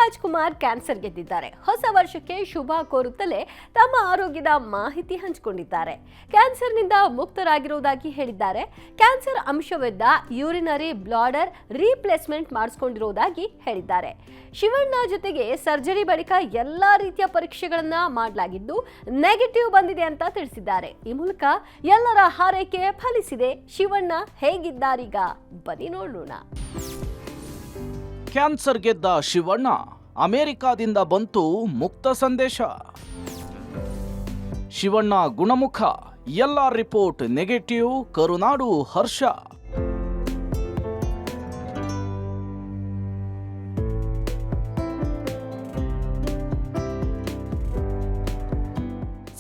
Shivarajkumar cancer ಗೆದ್ದಿದ್ದಾರೆ. ಹೊಸ ವರ್ಷಕ್ಕೆ ಶುಭ ಕೋರುತ್ತಲೇ ತಮ್ಮ ಆರೋಗ್ಯದ ಮಾಹಿತಿ ಹಂಚಿಕೊಂಡಿದ್ದಾರೆ. ಕ್ಯಾನ್ಸರ್ನಿಂದ ಮುಕ್ತರಾಗಿರುವುದಾಗಿ ಹೇಳಿದ್ದಾರೆ. ಕ್ಯಾನ್ಸರ್ ಅಂಶವಿದ್ದ ಯೂರಿನರಿ ಬ್ಲಾಡರ್ ರೀಪ್ಲೇಸ್ಮೆಂಟ್ ಮಾಡಿಸಿಕೊಂಡಿರುವುದಾಗಿ ಹೇಳಿದ್ದಾರೆ. ಶಿವಣ್ಣ ಜೊತೆಗೆ ಸರ್ಜರಿ ಬಳಿಕ ಎಲ್ಲಾ ರೀತಿಯ ಪರೀಕ್ಷೆಗಳನ್ನ ಮಾಡಲಾಗಿದ್ದು ನೆಗೆಟಿವ್ ಬಂದಿದೆ ಅಂತ ತಿಳಿಸಿದ್ದಾರೆ. ಈ ಮೂಲಕ ಎಲ್ಲರ ಹಾರೈಕೆ ಫಲಿಸಿದೆ. ಶಿವಣ್ಣ ಹೇಗಿದ್ದಾರೀಗ ಬನ್ನಿ ನೋಡೋಣ. ಕ್ಯಾನ್ಸರ್ ಗೆದ್ದ ಶಿವಣ್ಣ, ಅಮೆರಿಕಾದಿಂದ ಬಂತು ಮುಕ್ತ ಸಂದೇಶ. ಶಿವಣ್ಣ ಗುಣಮುಖ, ಎಲ್ಲ ರಿಪೋರ್ಟ್ ನೆಗೆಟಿವ್, ಕರುನಾಡು ಹರ್ಷ.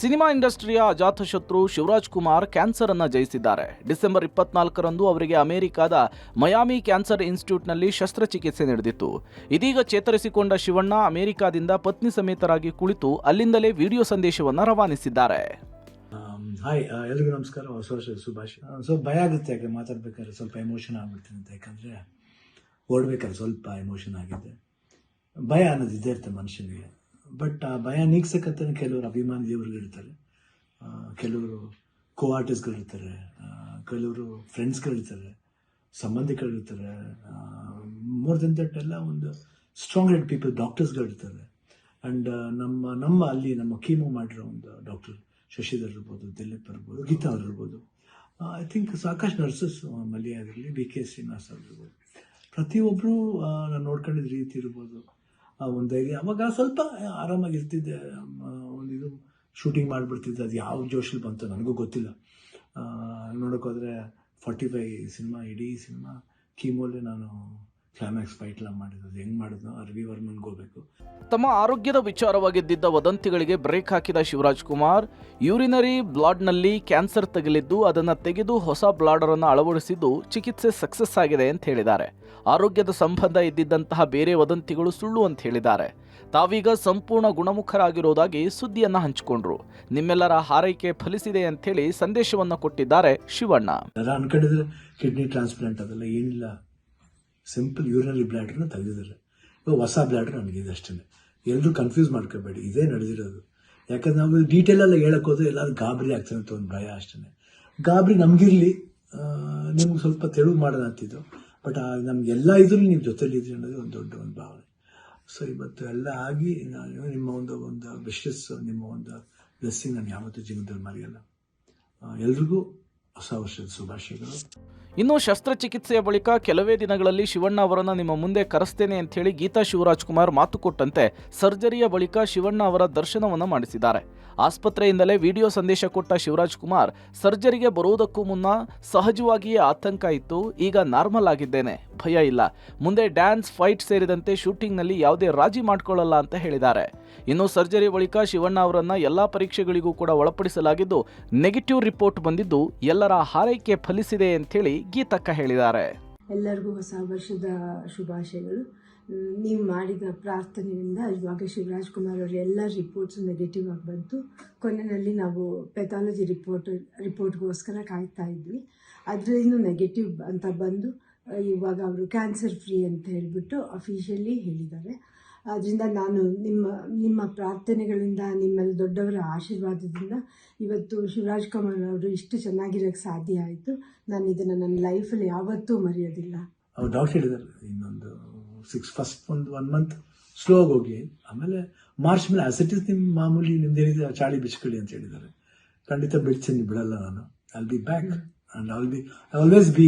ಸಿನಿಮಾ ಇಂಡಸ್ಟ್ರಿಯ ಅಜಾತಶತ್ರು ಶಿವರಾಜ್‌ಕುಮಾರ್ ಕ್ಯಾನ್ಸರ್ ಅನ್ನು ಜಯಿಸಿದ್ದಾರೆ. ಡಿಸೆಂಬರ್ 24ರಂದು ಅವರಿಗೆ ಅಮೆರಿಕಾದ ಮಯಾಮಿ ಕ್ಯಾನ್ಸರ್ ಇನ್ಸ್ಟಿಟ್ಯೂಟ್ನಲ್ಲಿ ಶಸ್ತ್ರಚಿಕಿತ್ಸೆ ನಡೆದಿತ್ತು. ಇದೀಗ ಚೇತರಿಸಿಕೊಂಡ ಶಿವಣ್ಣ ಅಮೆರಿಕಾದಿಂದ ಪತ್ನಿ ಸಮೇತರಾಗಿ ಕುಳಿತು ಅಲ್ಲಿಂದಲೇ ವಿಡಿಯೋ ಸಂದೇಶವನ್ನು ರವಾನಿಸಿದ್ದಾರೆ. ಹಾಯ್, ಎಲ್ರಿಗೂ ನಮಸ್ಕಾರ, ಹೊಸ ವರ್ಷದ ಶುಭಾಶಯ. ಸ್ವಲ್ಪ ಭಯ ಆಗುತ್ತೆ, ಯಾಕೆ ಮಾತಾಡ್ಬೇಕಾದ್ರೆ ಸ್ವಲ್ಪ ಎಮೋಷನ್ ಆಗ್ಬಿಡ್ತೀನಿ ಅಂತ. ಯಾಕಂದರೆ ಓಡ್ಬೇಕಾದ್ರೆ ಸ್ವಲ್ಪ ಎಮೋಷನ್ ಆಗಿದೆ. ಭಯ ಅನ್ನೋದು ಇದ್ದೇ ಇರುತ್ತೆ ಮನುಷ್ಯನಿಗೆ. ಬಟ್ ಆ ಭಯ ನೀಗ್ಸಕ್ಕಂತಾನೆ ಕೆಲವರು ಅಭಿಮಾನಿ ದೇವರುಗಳಿರ್ತಾರೆ, ಕೆಲವರು ಕೋ ಆರ್ಟಿಸ್ಟ್ಗಳಿರ್ತಾರೆ, ಕೆಲವರು ಫ್ರೆಂಡ್ಸ್ಗಳಿರ್ತಾರೆ, ಸಂಬಂಧಿಕರಿರ್ತಾರೆ. ಮೋರ್ ದೆನ್ ದಟ್ ಎಲ್ಲ ಒಂದು ಸ್ಟ್ರಾಂಗ್ ಹೆಡ್ ಪೀಪಲ್, ಡಾಕ್ಟರ್ಸ್ಗಳಿರ್ತಾರೆ. ಆ್ಯಂಡ್ ನಮ್ಮ ಅಲ್ಲಿ ನಮ್ಮ ಕೀಮೋ ಮಾಡಿರೋ ಒಂದು ಡಾಕ್ಟರ್ ಶಶಿಧರ್ ಇರ್ಬೋದು, ದಿಲೀಪ್ ಇರ್ಬೋದು, ಗೀತಾ ಅವ್ರು ಇರ್ಬೋದು, ಐ ಥಿಂಕ್ ಸಾಕಷ್ಟು ನರ್ಸಸ್, ಮಲ್ಯ ಆಗಿರಲಿ, BK ಶ್ರೀನಿವಾಸ್ ಅವ್ರು ಇರ್ಬೋದು, ಪ್ರತಿಯೊಬ್ಬರು ನಾನು ನೋಡ್ಕೊಂಡಿದ್ದ ರೀತಿ ಇರ್ಬೋದು, ಒಂದು ಅವಾಗ ಸ್ವಲ್ಪ ಆರಾಮಾಗಿರ್ತಿದ್ದೆ. ಒಂದು ಇದು ಶೂಟಿಂಗ್ ಮಾಡಿಬಿಡ್ತಿದ್ದೆ. ಅದು ಯಾವ ಜೋಶಲ್ಲಿ ಬಂತು ನನಗೂ ಗೊತ್ತಿಲ್ಲ. ನೋಡೋಕ್ಕೋದ್ರೆ 45 ಸಿನಿಮಾ, ಇಡೀ ಸಿನಿಮಾ ಕೀಮೋಲೆ ನಾನು ಕ್ಲೈಮ್ಯಾಕ್ಸ್ ಫೈಟ್ಲ ಮಾಡಿದ್ದು. ಹೆಂಗೆ ಮಾಡಿದ್ನೋ ರವಿ ವರ್ಮನ್ಗೆ ಹೋಗ್ಬೇಕು. ತಮ್ಮ ಆರೋಗ್ಯದ ವಿಚಾರವಾಗಿದ್ದ ವದಂತಿಗಳಿಗೆ ಬ್ರೇಕ್ ಹಾಕಿದ ಶಿವರಾಜ್‌ಕುಮಾರ್, ಯೂರಿನರಿ ಬ್ಲಾಡ್ನಲ್ಲಿ ಕ್ಯಾನ್ಸರ್ ತಗುಲಿದ್ದು ಅದನ್ನು ತೆಗೆದು ಹೊಸ ಬ್ಲಾಡರ್ ಅನ್ನು ಅಳವಡಿಸಿದ್ದು ಚಿಕಿತ್ಸೆ ಸಕ್ಸಸ್ ಆಗಿದೆ ಅಂತ ಹೇಳಿದ್ದಾರೆ. ಆರೋಗ್ಯದ ಸಂಬಂಧ ಇದ್ದಿದ್ದಂತಹ ಬೇರೆ ವದಂತಿಗಳು ಸುಳ್ಳು ಅಂತ ಹೇಳಿದ್ದಾರೆ. ತಾವೀಗ ಸಂಪೂರ್ಣ ಗುಣಮುಖರಾಗಿರುವುದಾಗಿ ಸುದ್ದಿಯನ್ನ ಹಂಚಿಕೊಂಡ್ರು. ನಿಮ್ಮೆಲ್ಲರ ಹಾರೈಕೆ ಫಲಿಸಿದೆ ಅಂತ ಹೇಳಿ ಸಂದೇಶವನ್ನ ಕೊಟ್ಟಿದ್ದಾರೆ ಶಿವಣ್ಣ. ಅನ್ಕೊಂಡಿದ್ರೆ ಕಿಡ್ನಿ ಟ್ರಾನ್ಸ್ಪ್ಲಾಂಟ್ ಅದೆಲ್ಲ ಏನಿಲ್ಲ, ಸಿಂಪಲ್ ಯೂರಿನರಿ ಬ್ಲಾಡರ್ನ ತೆಗೆದಿದ್ದಾರೆ. ಇವಾಗ ಹೊಸ ಬ್ಲಾಡರ್ ನನಗಿದೆ ಅಷ್ಟೇ. ಎಲ್ಲರೂ ಕನ್ಫ್ಯೂಸ್ ಮಾಡ್ಕೋಬೇಡಿ, ಇದೇ ನಡೆದಿರೋದು. ಯಾಕಂದ್ರೆ ನಾವು ಡೀಟೇಲ್ ಎಲ್ಲ ಹೇಳಕ್ ಹೋದ್ರೆ ಎಲ್ಲರೂ ಗಾಬರಿ ಆಗ್ತಾನೆ ಅಂತ ಒಂದು ಭಯ ಅಷ್ಟೇ. ಗಾಬರಿ ನಮ್ಗಿರ್ಲಿ, ನಿಮ್ಗೆ ಸ್ವಲ್ಪ ತೆಳುವು ಮಾಡೋಣ ಅಂತಿದ್ದು. ಬಟ್ ನಮ್ಗೆಲ್ಲ ಇದ್ರೂ ನೀವು ಜೊತೆಲಿದ್ರಿ ಅನ್ನೋದು ಒಂದು ದೊಡ್ಡ ಒಂದು ಭಾವನೆ. ಸೊ ಇವತ್ತು ಎಲ್ಲ ಆಗಿ ನಿಮ್ಮ ಒಂದು ವಿಶಸ್, ನಿಮ್ಮ ಒಂದು ಬ್ಲೆಸ್ಸಿಂಗ್ ನಾನು ಯಾವತ್ತೂ ಜೀವನದಲ್ಲಿ ಮರೆಯಲ್ಲ. ಎಲ್ರಿಗೂ ಹೊಸ ವರ್ಷದ ಶುಭಾಶಯಗಳು. ಇನ್ನು ಶಸ್ತ್ರಚಿಕಿತ್ಸೆಯ ಬಳಿಕ ಕೆಲವೇ ದಿನಗಳಲ್ಲಿ ಶಿವಣ್ಣ ಅವರನ್ನ ನಿಮ್ಮ ಮುಂದೆ ಕರೆಸ್ತೇನೆ ಅಂತ ಹೇಳಿ ಗೀತಾ ಶಿವರಾಜ್‌ಕುಮಾರ್ ಮಾತು ಕೊಟ್ಟಂತೆ ಸರ್ಜರಿಯ ಬಳಿಕ ಶಿವಣ್ಣ ಅವರ ದರ್ಶನವನ್ನ ಮಾಡಿಸಿದ್ದಾರೆ. ಆಸ್ಪತ್ರೆಯಿಂದಲೇ ವಿಡಿಯೋ ಸಂದೇಶ ಕೊಟ್ಟ ಶಿವರಾಜ್‌ಕುಮಾರ್, ಸರ್ಜರಿಗೆ ಬರುವುದಕ್ಕೂ ಮುನ್ನ ಸಹಜವಾಗಿಯೇ ಆತಂಕ ಇತ್ತು, ಈಗ ನಾರ್ಮಲ್ ಆಗಿದ್ದೇನೆ, ಭಯ ಇಲ್ಲ, ಮುಂದೆ ಡ್ಯಾನ್ಸ್, ಫೈಟ್ ಸೇರಿದಂತೆ ಶೂಟಿಂಗ್ನಲ್ಲಿ ಯಾವುದೇ ರಾಜಿ ಮಾಡ್ಕೊಳ್ಳಲ್ಲ ಅಂತ ಹೇಳಿದ್ದಾರೆ. ಇನ್ನು ಸರ್ಜರಿ ಬಳಿಕ ಶಿವಣ್ಣ ಅವರನ್ನ ಎಲ್ಲಾ ಪರೀಕ್ಷೆಗಳಿಗೂ ಕೂಡ ಒಳಪಡಿಸಲಾಗಿದ್ದು ನೆಗೆಟಿವ್ ರಿಪೋರ್ಟ್ ಬಂದಿದ್ದು ಎಲ್ಲರ ಹಾರೈಕೆ ಫಲಿಸಿದೆ ಅಂತೇಳಿ ಗೀತಕ್ಕ ಹೇಳಿದ್ದಾರೆ. ಎಲ್ಲರಿಗೂ ಹೊಸ ವರ್ಷದ ಶುಭಾಶಯಗಳು. ನೀವು ಮಾಡಿದ ಪ್ರಾರ್ಥನೆಯಿಂದ ಇವಾಗ ಶಿವರಾಜ್‌ಕುಮಾರ್ ಅವರ ಎಲ್ಲ ರಿಪೋರ್ಟ್ಸ್ ನೆಗೆಟಿವ್ ಆಗಿ ಬಂತು. ಕೊನೆಯಲ್ಲಿ ನಾವು ಪೆಥಾಲಜಿ ರಿಪೋರ್ಟ್ಗೋಸ್ಕರ ಕಾಯ್ತಾ ಇದ್ವಿ. ಅದರಲ್ಲೂ ನೆಗೆಟಿವ್ ಅಂತ ಬಂದು ಇವಾಗ ಅವರು ಕ್ಯಾನ್ಸರ್ ಫ್ರೀ ಅಂತ ಹೇಳಿಬಿಟ್ಟು ಅಫಿಷಿಯಲಿ ಹೇಳಿದ್ದಾರೆ. ಅದರಿಂದ ನಾನು ನಿಮ್ಮ ಪ್ರಾರ್ಥನೆಗಳಿಂದ, ನಿಮ್ಮೆಲ್ಲ ದೊಡ್ಡವರ ಆಶೀರ್ವಾದದಿಂದ ಇವತ್ತು ಶಿವರಾಜ್‌ಕುಮಾರ್ ಅವರು ಇಷ್ಟು ಚೆನ್ನಾಗಿರೋಕ್ಕೆ ಸಾಧ್ಯ ಆಯಿತು. ನಾನು ಇದನ್ನು ನನ್ನ ಲೈಫಲ್ಲಿ ಯಾವತ್ತೂ ಮರೆಯೋದಿಲ್ಲ. ಅವ್ರು ಡಾಕ್ಟರ್ ಹೇಳಿದ್ದಾರೆ, ಇನ್ನೊಂದು ಫಸ್ಟ್ ಒಂದು 1 ಮಂತ್ ಸ್ಲೋ ಆಗಿ ಹೋಗಿ, ಆಮೇಲೆ ಮಾರ್ಚ್ ಮೇಲೆ ಆಸಿಟಿಸ್ ನಿಮ್ಮ ಮಾಮೂಲಿ ನಿಮ್ದೇನಿದೆ ಚಾಳಿ ಬಿಚ್ಕೊಳ್ಳಿ ಅಂತ ಹೇಳಿದ್ದಾರೆ. ಖಂಡಿತ ಬಿಡ್ತೀನಿ, ಬಿಡಲ್ಲ ನಾನು. I'll be back and always B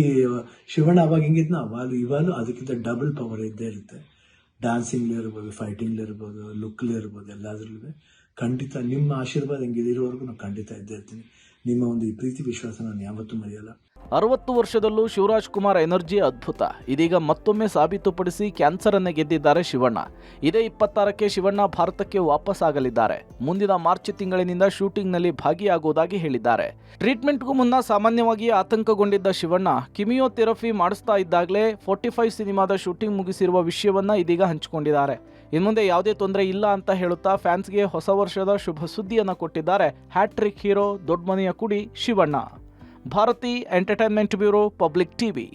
Shivanna. ಅವಾಗ ಹೆಂಗಿದ್ನ ಇವಾಗಲೂ ಅದಕ್ಕಿಂತ ಡಬಲ್ ಪವರ್ ಇದ್ದೇ ಇರುತ್ತೆ. ಡ್ಯಾನ್ಸಿಂಗ್ಲೇ ಇರ್ಬೋದು, ಫೈಟಿಂಗ್ಲೇ ಇರ್ಬೋದು, ಲುಕ್ಲೇ ಇರ್ಬೋದು, ಎಲ್ಲಾದ್ರಲ್ಲೂ ಖಂಡಿತ ನಿಮ್ಮ ಆಶೀರ್ವಾದ ಹೆಂಗಿದೆ ಇರೋವರೆಗೂ ನಾನು ಖಂಡಿತ ಇದ್ದೇ ಇರ್ತೀನಿ. ನಿಮ್ಮ ಒಂದು ಈ ಪ್ರೀತಿ ವಿಶ್ವಾಸ ನಾನು ಯಾವತ್ತೂ ಮರೆಯಲ್ಲ. 60 ವರ್ಷದಲ್ಲೂ ಶಿವರಾಜ್‌ಕುಮಾರ್ ಎನರ್ಜಿ ಅದ್ಭುತ. ಇದೀಗ ಮತ್ತೊಮ್ಮೆ ಸಾಬೀತುಪಡಿಸಿ ಕ್ಯಾನ್ಸರ್ ಅನ್ನು ಗೆದ್ದಿದ್ದಾರೆ ಶಿವಣ್ಣ. ಇದೇ 26ಕ್ಕೆ ಶಿವಣ್ಣ ಭಾರತಕ್ಕೆ ವಾಪಸ್ ಆಗಲಿದ್ದಾರೆ. ಮುಂದಿನ ಮಾರ್ಚ್ ತಿಂಗಳಿನಿಂದ ಶೂಟಿಂಗ್ನಲ್ಲಿ ಭಾಗಿಯಾಗುವುದಾಗಿ ಹೇಳಿದ್ದಾರೆ. ಟ್ರೀಟ್ಮೆಂಟ್ಗೂ ಮುನ್ನ ಸಾಮಾನ್ಯವಾಗಿ ಆತಂಕಗೊಂಡಿದ್ದ ಶಿವಣ್ಣ ಕಿಮಿಯೋಥೆರಪಿ ಮಾಡಿಸ್ತಾ ಇದ್ದಾಗಲೇ 45 ಸಿನಿಮಾದ ಶೂಟಿಂಗ್ ಮುಗಿಸಿರುವ ವಿಷಯವನ್ನ ಇದೀಗ ಹಂಚಿಕೊಂಡಿದ್ದಾರೆ. ಇನ್ಮುಂದೆ ಯಾವುದೇ ತೊಂದರೆ ಇಲ್ಲ ಅಂತ ಹೇಳುತ್ತಾ ಫ್ಯಾನ್ಸ್ಗೆ ಹೊಸ ವರ್ಷದ ಶುಭ ಸುದ್ದಿಯನ್ನು ಕೊಟ್ಟಿದ್ದಾರೆ ಹ್ಯಾಟ್ರಿಕ್ ಹೀರೋ, ದೊಡ್ಡ ಮನೆಯ ಕುಡಿ Shivanna. Bharathi entertainment bureau, public TV.